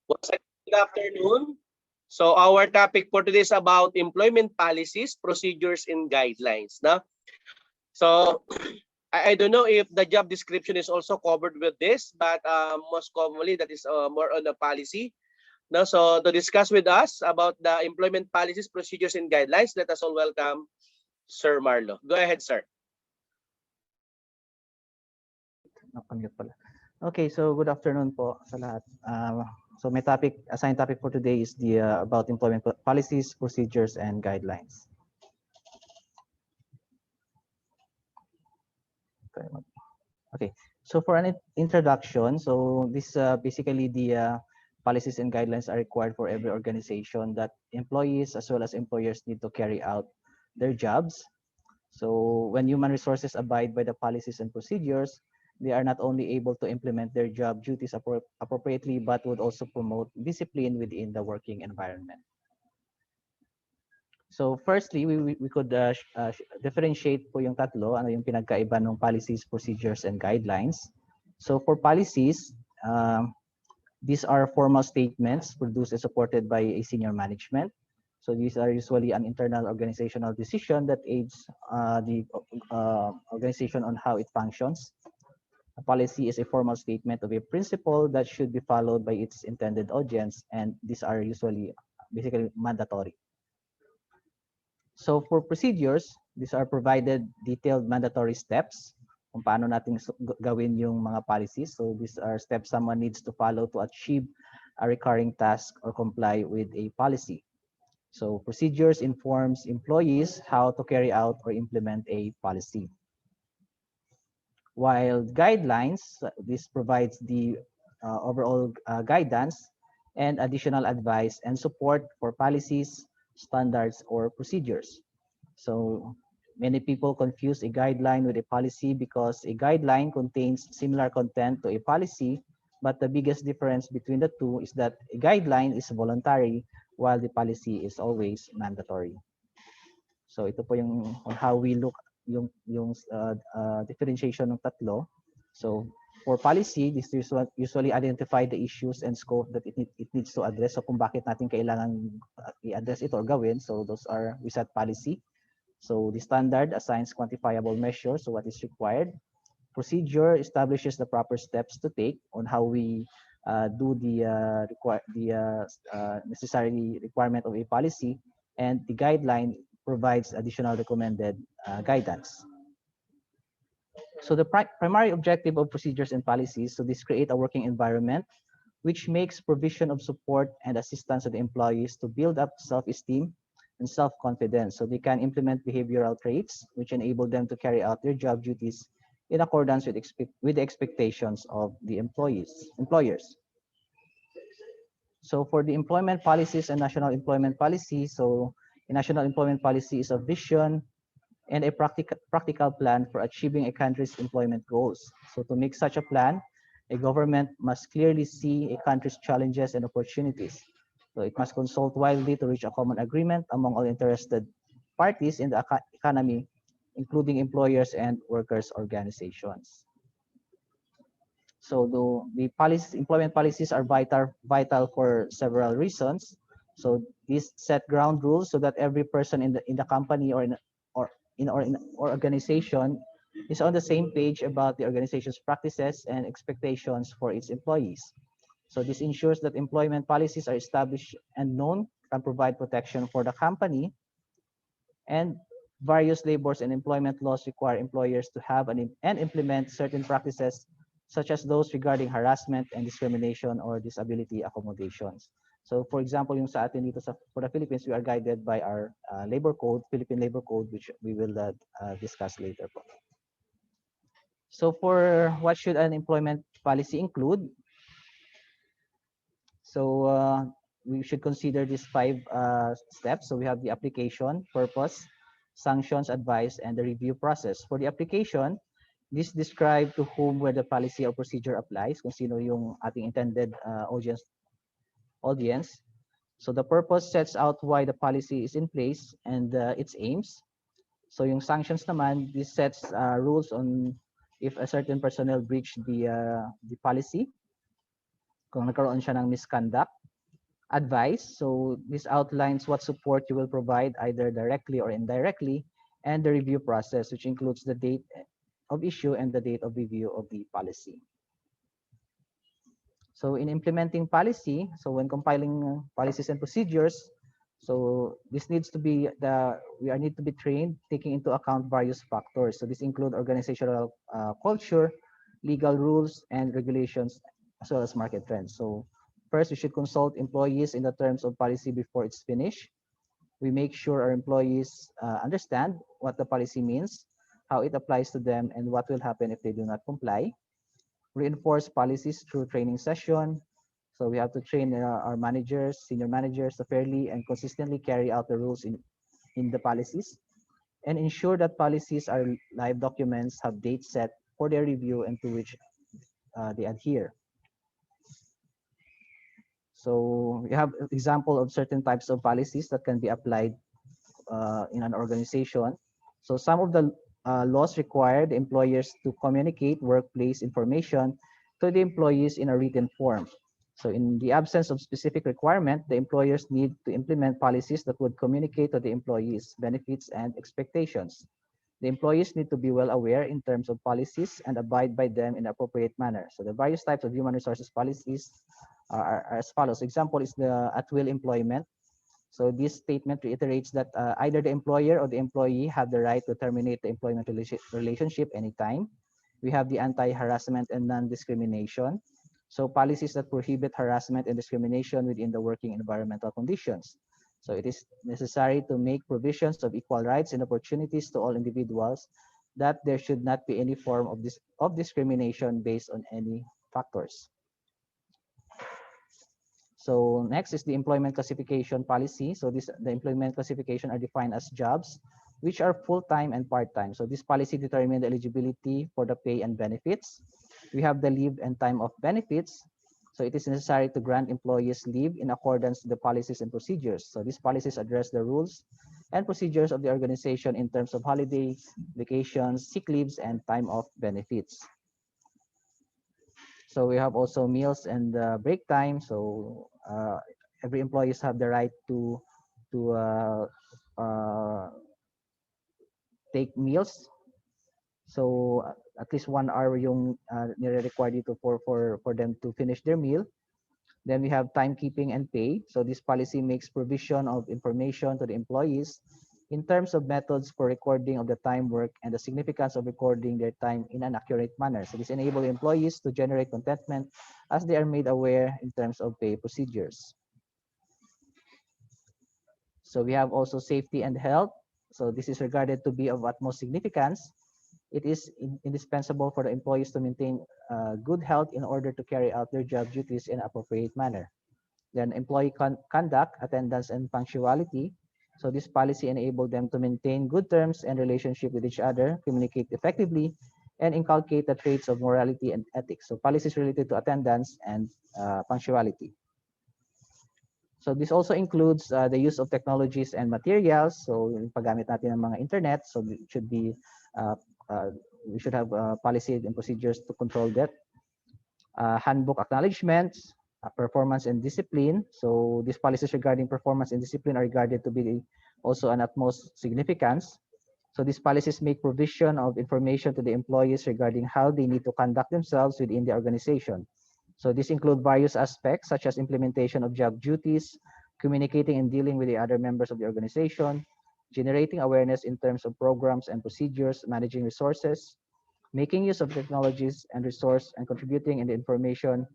Once again, good afternoon. So our topic for today is about employment policies, procedures, and guidelines. No? So I don't know if the job description is also covered with this, but most commonly that is more on the policy. No? So to discuss with us about the employment policies, procedures, and guidelines, let us all welcome Sir Marlo. Go ahead, sir. Nabanggit pala. Okay, so good afternoon po sa lahat. So my topic, assigned topic for today is the about employment policies, procedures, and guidelines. Okay, so for an introduction, so this basically the policies and guidelines are required for every organization that employees as well as employers need to carry out their jobs. So when human resources abide by the policies and procedures, they are not only able to implement their job duties appropriately, but would also promote discipline within the working environment. So firstly, we could differentiate po yung tatlo, ano yung pinagkaiba ng policies, procedures, and guidelines. So for policies, these are formal statements produced and supported by a senior management. So these are usually an internal organizational decision that aids the organization on how it functions. A policy is a formal statement of a principle that should be followed by its intended audience, and these are usually basically mandatory. So for procedures, these are provided detailed mandatory steps kung paano natin gawin yung mga policies. So these are steps someone needs to follow to achieve a recurring task or comply with a policy. So procedures informs employees how to carry out or implement a policy. While guidelines, this provides the overall guidance and additional advice and support for policies, standards, or procedures. So many people confuse a guideline with a policy because a guideline contains similar content to a policy, but the biggest difference between the two is that a guideline is voluntary while the policy is always mandatory. So ito po yung on how we look yung differentiation ng tatlo. So for policy, this usually identify the issues and scope that it needs to address. So kung bakit natin kailangan i-address ito or gawin. So those are we set policy. So the standard assigns quantifiable measures, so what is required. Procedure establishes the proper steps to take on how we do the necessary requirement of a policy, and the guideline provides additional recommended guidance. So the primary objective of procedures and policies, so this create a working environment which makes provision of support and assistance to the employees to build up self-esteem and self-confidence so they can implement behavioral traits which enable them to carry out their job duties in accordance with the expectations of the employers. So for the employment policies and national employment policy, so a national employment policy is a vision and a practical plan for achieving a country's employment goals. So to make such a plan, a government must clearly see a country's challenges and opportunities. So it must consult widely to reach a common agreement among all interested parties in the economy, including employers and workers' organizations. So the employment policies are vital for several reasons. So these set ground rules so that every person in the company or in organization is on the same page about the organization's practices and expectations for its employees. So this ensures that employment policies are established and known, can provide protection for the company, and various labors and employment laws require employers to have and implement certain practices such as those regarding harassment and discrimination or disability accommodations. So for example, yung sa atin dito for the Philippines, we are guided by our labor code, Philippine Labor Code, which we will discuss later. So for what should an employment policy include? So we should consider these 5 steps. So we have the application, purpose, sanctions, advice, and the review process. For the application, this describe to whom where the policy or procedure applies, kung sino yung ating intended audience. So the purpose sets out why the policy is in place and its aims. So yung sanctions naman, this sets rules on if a certain personnel breach the policy. Kung nagkaroon siya ng misconduct, advice. So this outlines what support you will provide either directly or indirectly, and the review process, which includes the date of issue and the date of review of the policy. So in implementing policy, so when compiling policies and procedures, so this needs to be we are need to be trained taking into account various factors. So this include organizational culture, legal rules and regulations, as well as market trends. So first, we should consult employees in the terms of policy before it's finished. We make sure our employees understand what the policy means, how it applies to them, and what will happen if they do not comply. Reinforce policies through training session. So we have to train our managers, senior managers to fairly and consistently carry out the rules in the policies, and ensure that policies are live documents, have dates set for their review and to which they adhere. So we have example of certain types of policies that can be applied in an organization. So some of the laws require the employers to communicate workplace information to the employees in a written form. So in the absence of specific requirement, the employers need to implement policies that would communicate to the employees benefits and expectations. The employees need to be well aware in terms of policies and abide by them in appropriate manner. So the various types of human resources policies are as follows. Example is the at-will employment. So this statement reiterates that either the employer or the employee have the right to terminate the employment relationship anytime. We have the anti-harassment and non-discrimination. So policies that prohibit harassment and discrimination within the working environmental conditions. So it is necessary to make provisions of equal rights and opportunities to all individuals, that there should not be any form of discrimination based on any factors. So next is the employment classification policy. So the employment classification are defined as jobs which are full-time and part-time. So this policy determines the eligibility for the pay and benefits. We have the leave and time of benefits. So it is necessary to grant employees leave in accordance with the policies and procedures. So these policies address the rules and procedures of the organization in terms of holidays, vacations, sick leaves, and time off benefits. So we have also meals and break time. So every employees have the right to take meals. So at least 1 hour yung nire-require dito for them to finish their meal. Then we have timekeeping and pay. So this policy makes provision of information to the employees in terms of methods for recording of the time work and the significance of recording their time in an accurate manner. So this enables employees to generate contentment as they are made aware in terms of pay procedures. So we have also safety and health. So this is regarded to be of utmost significance. It is indispensable for the employees to maintain good health in order to carry out their job duties in an appropriate manner. Then employee conduct, attendance, and punctuality. So this policy enables them to maintain good terms and relationship with each other, communicate effectively, and inculcate the traits of morality and ethics. So policies related to attendance and punctuality. So this also includes the use of technologies and materials. So yung paggamit natin ng mga internet, so it should be uh, we should have policy and procedures to control that. Handbook acknowledgements, performance and discipline. So these policies regarding performance and discipline are regarded to be also an utmost significance. So these policies make provision of information to the employees regarding how they need to conduct themselves within the organization. So these include various aspects such as implementation of job duties, communicating and dealing with the other members of the organization, generating awareness in terms of programs and procedures, managing resources, making use of technologies and resource, and contributing in the information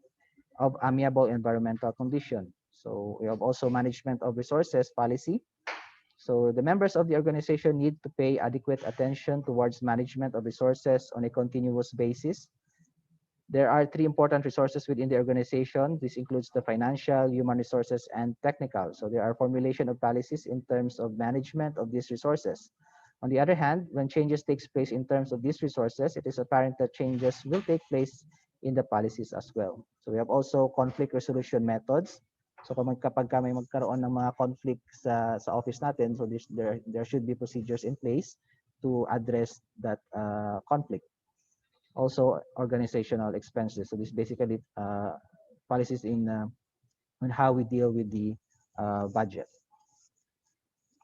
of amiable environmental condition. So we have also management of resources policy. So the members of the organization need to pay adequate attention towards management of resources on a continuous basis. There are three important resources within the organization. This includes the financial, human resources, and technical. So there are formulation of policies in terms of management of these resources. On the other hand, when changes takes place in terms of these resources, it is apparent that changes will take place in the policies as well. So we have also conflict resolution methods. So kapag may magkaroon ng mga conflict sa office natin, so there should be procedures in place to address that conflict. Also organizational expenses. So this basically policies in how we deal with the budget.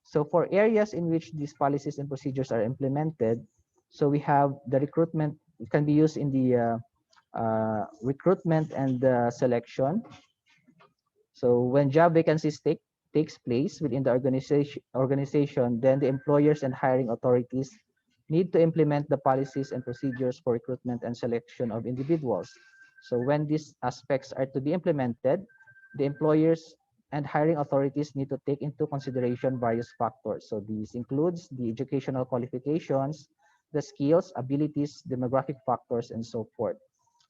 So for areas in which these policies and procedures are implemented, so we have the recruitment. It can be used in the recruitment and selection. So when job vacancies takes place within the organization, then the employers and hiring authorities need to implement the policies and procedures for recruitment and selection of individuals. So when these aspects are to be implemented, the employers and hiring authorities need to take into consideration various factors. So these includes the educational qualifications, the skills, abilities, demographic factors, and so forth.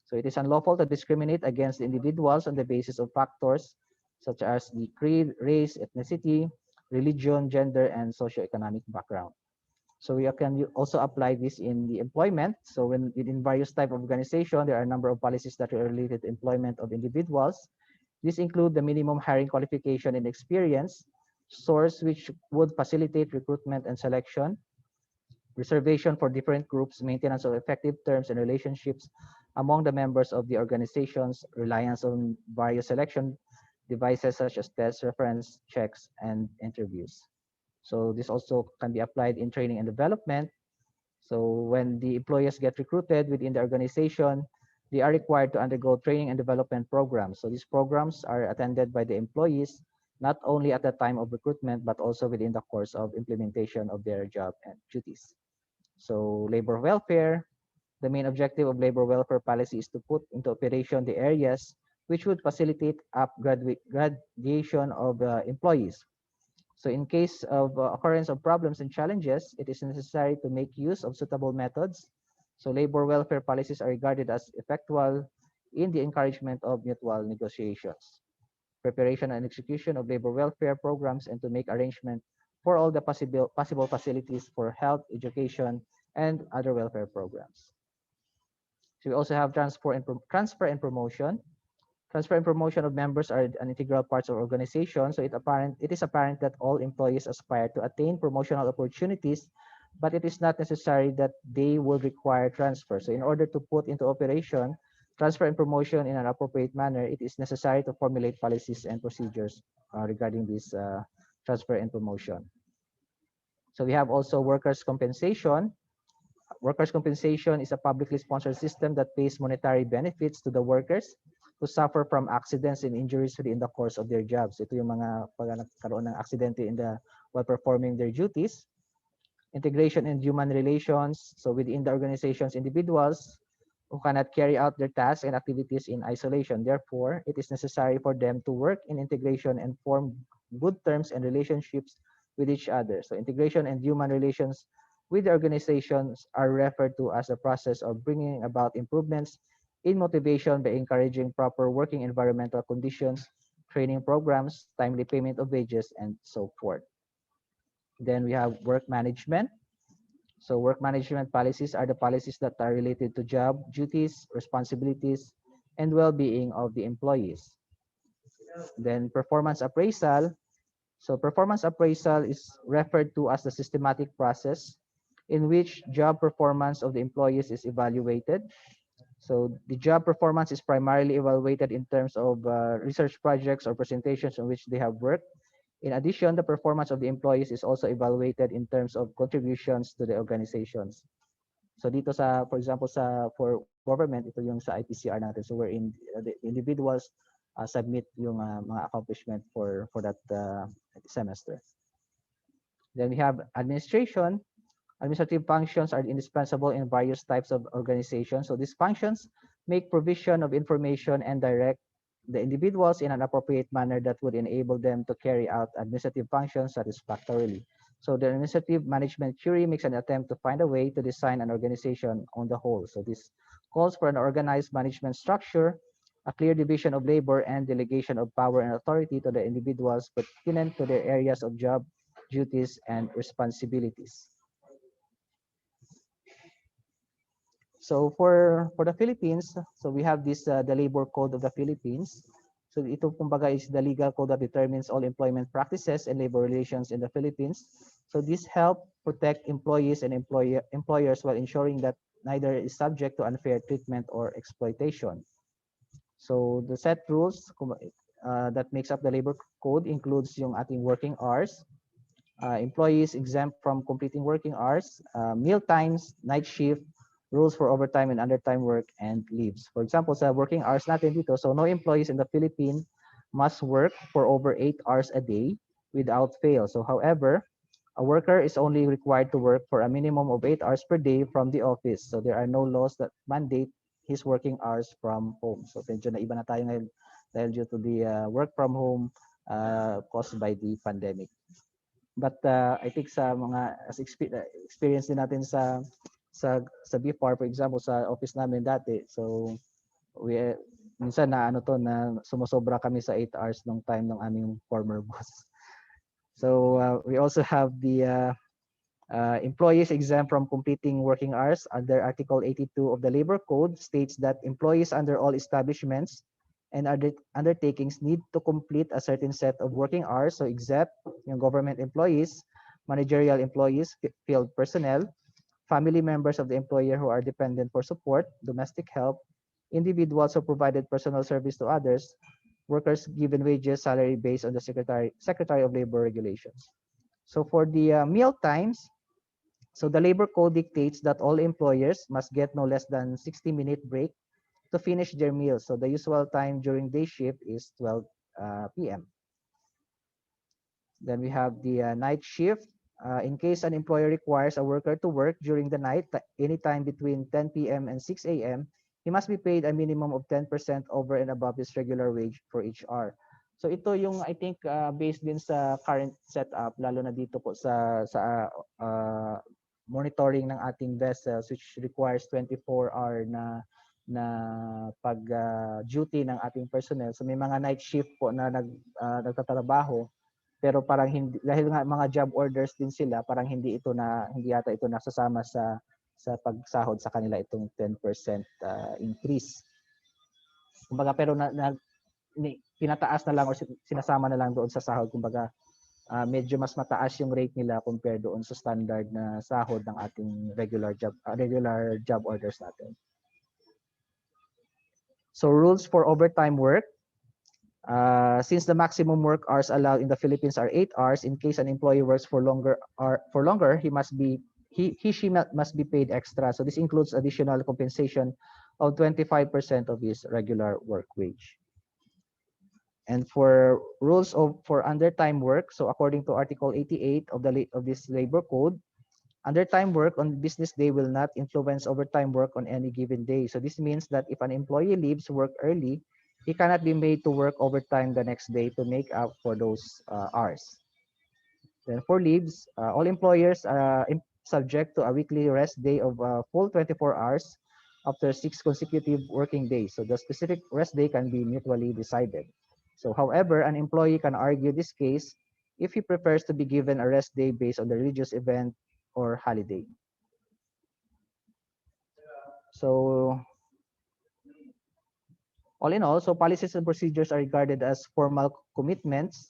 So it is unlawful to discriminate against individuals on the basis of factors such as the creed, race, ethnicity, religion, gender, and socioeconomic background. So we can also apply this in the employment. So when within various type of organization, there are a number of policies that are related to employment of individuals. These include the minimum hiring qualification and experience, source which would facilitate recruitment and selection, reservation for different groups, maintenance of effective terms and relationships among the members of the organizations, reliance on various selection devices such as tests, reference checks, and interviews. So this also can be applied in training and development. So when the employees get recruited within the organization, they are required to undergo training and development programs. So these programs are attended by the employees not only at the time of recruitment, but also within the course of implementation of their job and duties. So labor welfare, the main objective of labor welfare policy is to put into operation the areas which would facilitate upgradation of employees. So in case of occurrence of problems and challenges, it is necessary to make use of suitable methods. So labor welfare policies are regarded as effectual in the encouragement of mutual negotiations, preparation and execution of labor welfare programs, and to make arrangement for all the possible facilities for health, education, and other welfare programs. So we also have transfer and promotion. Transfer and promotion of members are an integral parts of organization. So it is apparent that all employees aspire to attain promotional opportunities, but it is not necessary that they will require transfer. So in order to put into operation transfer and promotion in an appropriate manner, it is necessary to formulate policies and procedures regarding this transfer and promotion. So we have also workers' compensation. Workers' compensation is a publicly sponsored system that pays monetary benefits to the workers who suffer from accidents and injuries within the course of their jobs. Ito yung mga pag nagkaroon ng aksidente while performing their duties. Integration and human relations. So within the organizations, individuals who cannot carry out their tasks and activities in isolation. Therefore, it is necessary for them to work in integration and form good terms and relationships with each other. So integration and human relations with the organizations are referred to as a process of bringing about improvements in motivation by encouraging proper working environmental conditions, training programs, timely payment of wages, and so forth. Then we have work management. So work management policies are the policies that are related to job duties, responsibilities, and well-being of the employees. Then performance appraisal. So performance appraisal is referred to as the systematic process in which job performance of the employees is evaluated. So the job performance is primarily evaluated in terms of research projects or presentations on which they have worked. In addition, the performance of the employees is also evaluated in terms of contributions to the organizations. So dito sa, for example, for government, ito yung sa IPCR natin. So wherein the individuals submit yung mga accomplishment for that semester. Then we have administration. Administrative functions are indispensable in various types of organizations. So these functions make provision of information and direct the individuals in an appropriate manner that would enable them to carry out administrative functions satisfactorily. So the administrative management theory makes an attempt to find a way to design an organization on the whole. So this calls for an organized management structure, a clear division of labor, and delegation of power and authority to the individuals pertinent to their areas of job, duties, and responsibilities. So for the Philippines, so we have this the Labor Code of the Philippines. So ito kumbaga is the legal code that determines all employment practices and labor relations in the Philippines. So this help protect employees and employers while ensuring that neither is subject to unfair treatment or exploitation. So the set rules that makes up the labor code includes yung ating working hours, employees exempt from completing working hours, meal times, night shift, rules for overtime and undertime work, and leaves. For example, sa working hours natin dito, so no employees in the Philippines must work for over 8 hours a day without fail. So however, a worker is only required to work for a minimum of 8 hours per day from the office. So there are no laws that mandate his working hours from home. So medyo na iba na tayo ngayon dahil due to the work from home caused by the pandemic. But I think sa mga experience din natin sa BFAR, for example, sa office namin dati, so we minsan na ano to na sumusobra kami sa 8 hours nung time ng aming former boss. So we also have the employees exempt from completing working hours under Article 82 of the Labor Code states that employees under all establishments and undertakings need to complete a certain set of working hours. So except yung government employees, managerial employees, field personnel, family members of the employer who are dependent for support, domestic help, individuals who provided personal service to others, workers given wages, salary based on the Secretary of Labor regulations. So for the meal times, so the labor code dictates that all employers must get no less than 60-minute break to finish their meals. So the usual time during day shift is 12 p.m. Then we have the night shift. In case an employer requires a worker to work during the night, anytime between 10 p.m. and 6 a.m., he must be paid a minimum of 10% over and above his regular wage for each hour. So ito yung I think based din sa current setup, lalo na dito po sa monitoring ng ating vessels which requires 24-hour na pag duty ng ating personnel. So may mga night shift po na nagtatrabaho pero parang hindi dahil nga mga job orders din sila, parang hindi yata ito nasasama sa pagsahod sa kanila itong 10% increase. Kumbaga pero pinataas na lang o sinasama na lang doon sa sahod, kumbaga medyo mas mataas yung rate nila compared doon sa standard na sahod ng ating regular job orders natin. So rules for overtime work. Since the maximum work hours allowed in the Philippines are 8 hours, in case an employee works for longer, he must be paid extra. So this includes additional compensation of 25% of his regular work wage. And for rules for undertime work, so according to Article 88 of this labor code, undertime work on business day will not influence overtime work on any given day. So this means that if an employee leaves work early, he cannot be made to work overtime the next day to make up for those hours. Then for leaves, all employers are subject to a weekly rest day of full 24 hours after 6 consecutive working days. So the specific rest day can be mutually decided. So however, an employee can argue this case if he prefers to be given a rest day based on the religious event or holiday. So all in all, so policies and procedures are regarded as formal commitments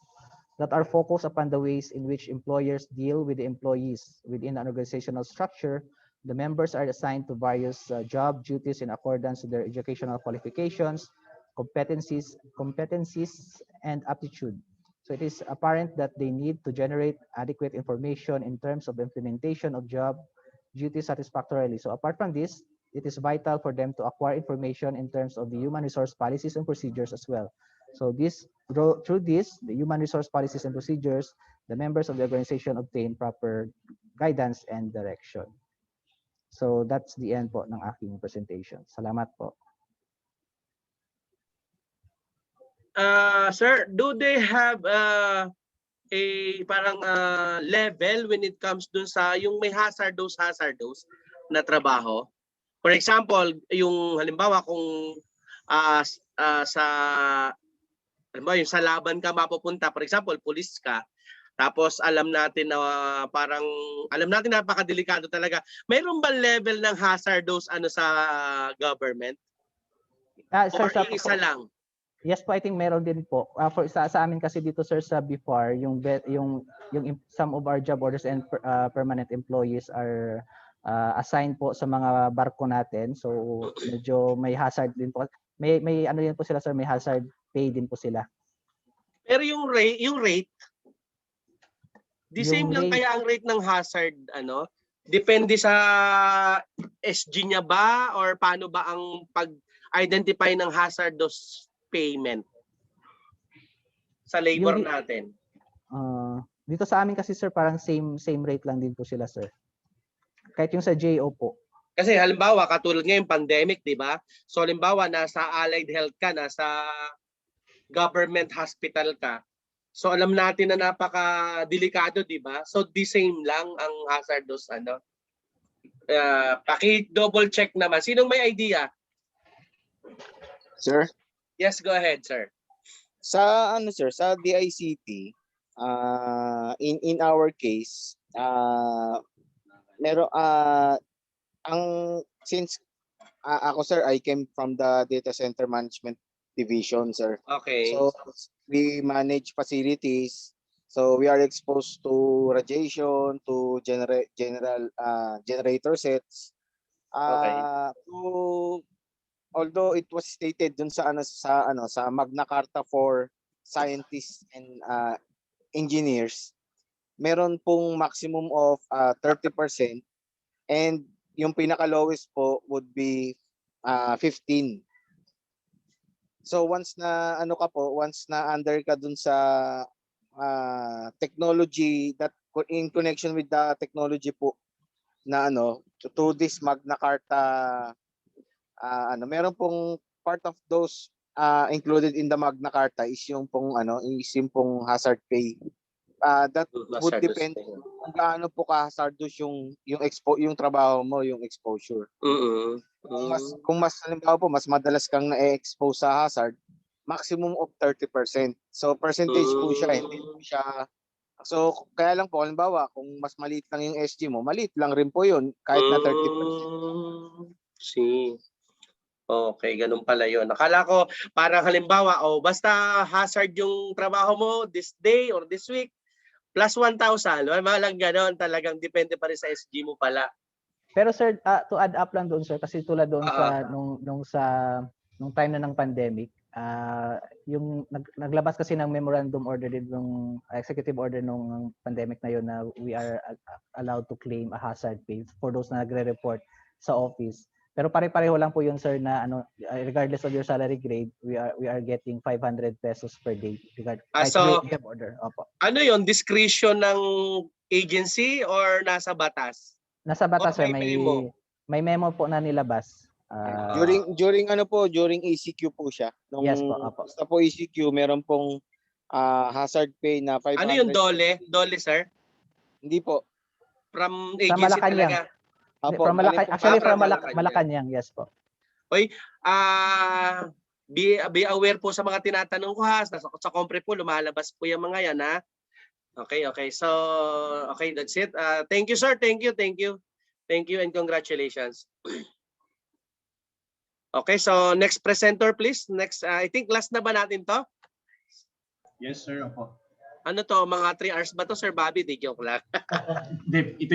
that are focused upon the ways in which employers deal with the employees within an organizational structure. The members are assigned to various job duties in accordance with their educational qualifications, competencies, and aptitude. So it is apparent that they need to generate adequate information in terms of implementation of job duties satisfactorily. So apart from this, it is vital for them to acquire information in terms of the human resource policies and procedures as well. So through this, the human resource policies and procedures, the members of the organization obtain proper guidance and direction. So that's the end po ng aking presentation. Salamat po. Sir, do they have a parang level when it comes dun sa yung may hazardous na trabaho? For example, yung halimbawa kung sa halimbawa yung sa laban ka mapupunta, for example, police ka, tapos alam natin na napakadelikado talaga. Mayroon ba level ng hazardous sa government? Sir, Or isa lang? Yes po, I think meron din po. For sa amin kasi dito sir sa BFAR, yung some of our job orders and permanent employees are assigned po sa mga barko natin. So medyo may hazard din po. may ano yan po sila sir, may hazard pay din po sila. Pero yung rate, the same Yung lang rate, kaya ang rate ng hazard, depende sa SG niya ba or paano ba ang pag-identify ng hazardous payment sa labor Yung- natin? dito sa amin kasi sir, parang same rate lang din po sila sir. Kahit yung sa JO po. Kasi halimbawa, katulad ngayon pandemic, di ba? So halimbawa, nasa allied health ka, nasa government hospital ka. So alam natin na napaka-delikado, di ba? So the same lang ang hazardous paki-double check naman. Sinong may idea? Sir, Yes, go ahead, sir. sa sir, sa DICT, in our case, meron ang since ako sir, I came from the data center management division, sir. Okay. So we manage facilities. So we are exposed to radiation, to general generator sets. Okay. Although it was stated dun sa sa Magna Carta for scientists and engineers, meron pong maximum of 30% and yung pinaka lowest po would be 15. So once na once na under ka dun sa technology that in connection with the technology po na to this Magna Carta, meron pong part of those included in the Magna Carta is yung pong hazard pay. That would Hazardous depend thing. kung gaano po ka-hazardous yung trabaho mo, yung exposure. Kung mas halimbawa po mas madalas kang na-expose sa hazard, maximum of 30%. So percentage po siya, hindi po siya. So kaya lang po halimbawa kung mas maliit lang yung SG mo, maliit lang rin po yun kahit na 30%. See. Okay, ganun pala yun. Akala ko parang halimbawa, basta hazard yung trabaho mo this day or this week, plus 1,000. Malang ganon, talagang depende pa rin sa SG mo pala. Pero sir, to add up lang doon sir, kasi tulad doon sa nung time na ng pandemic, yung naglabas kasi ng memorandum order din ng executive order nung pandemic na yun na we are allowed to claim a hazard pay for those na nagre-report sa office. Pero pare-pareho lang po yun sir na regardless of your salary grade, we are getting 500 pesos per day So, we have order. Opo. Ano yon, discretion ng agency or nasa batas? Nasa batas sir, may memo? may memo po na nilabas. During ECQ po siya. Yes po, apo. Basta po ECQ, meron pong hazard pay na 500. Ano yung dole? Dole, sir? Hindi po. From Sa agency Malacanang. talaga? Apo, From Malacanang. Actually, from Malacanang. Malacanang, yes po. Be aware po sa mga tinatanong ko ha. Sa compre po, lumalabas po yung mga yan ha. Okay. So, okay, that's it. Thank you, sir. Thank you and congratulations. Okay, so next presenter please. Next, I think last na ba natin to? Yes, sir. Opo. Ano to, mga 3 hours ba to, Sir Bobby? Di joke lang. Hindi, ito